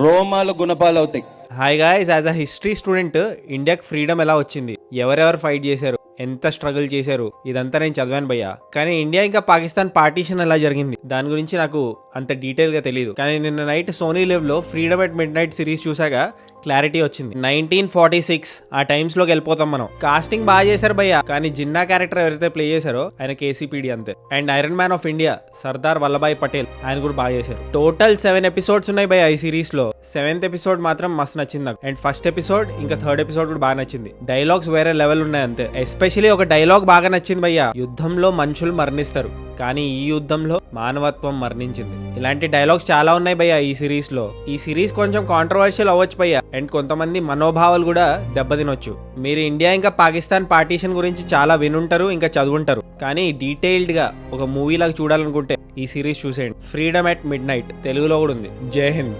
రోమాలు గుణపాలు అవుతాయి. Hi guys, as a history student ఇండియాకి ఫ్రీడమ్ ఎలా వచ్చింది, ఎవరెవరు ఫైట్ చేశారు, ఎంత స్ట్రగుల్ చేశారు, ఇదంతా నేను చదివాను భయ్యా. కానీ ఇండియా ఇంకా పాకిస్తాన్ పార్టీషన్ ఎలా జరిగింది దాని గురించి నాకు అంత డీటెయిల్ గా తెలియదు. కానీ నిన్న నైట్ సోనీ లివ్ లో freedom at mid night series చూసాక క్లారిటీ వచ్చింది. 1946 ఆ టైమ్స్ లోకి వెళ్ళిపోతాం మనం. కాస్టింగ్ బాగా చేశారు భయ్యా, కానీ జిన్నా క్యారెక్టర్ ఎవరైతే ప్లే చేశారో ఆయన కేసీపీడి అంతే. And iron man of India Sardar Vallabhbhai Patel ఆయన కూడా బాగా చేశారు. టోటల్ 7 ఎపిసోడ్స్ ఉన్నాయి భయ్యా ఈ సిరీస్ లో. 7th ఎపిసోడ్ మాత్రం మస్తు నచ్చింది నాకు. అండ్ ఫస్ట్ ఎపిసోడ్ ఇంకా 3rd ఎపిసోడ్ కూడా బాగా నచ్చింది. డైలాగ్స్ వేరే లెవెల్ ఉన్నాయి అంతే. ఎస్పెషల్లీ ఒక డైలాగ్ బాగా నచ్చింది భయ్యా, యుద్ధంలో మనుషులు మరణిస్తారు కానీ ఈ యుద్ధంలో మానవత్వం మరణించింది. ఇలాంటి డైలాగ్స్ చాలా ఉన్నాయి భయ్యా ఈ సిరీస్ లో. ఈ సిరీస్ కొంచెం కాంట్రవర్షియల్ అవ్వచ్చు భయ్యా, అండ్ కొంతమంది మనోభావాలు కూడా దెబ్బతినొచ్చు. మీరు ఇండియా ఇంకా పాకిస్తాన్ పార్టీషన్ గురించి చాలా వినుంటారు, ఇంకా చదువుంటారు. కానీ డీటెయిల్డ్ గా ఒక మూవీ లాగా చూడాలనుకుంటే ఈ సిరీస్ చూసేయండి. ఫ్రీడమ్ ఎట్ మిడ్ నైట్ తెలుగులో కూడా ఉంది. జై హింద్.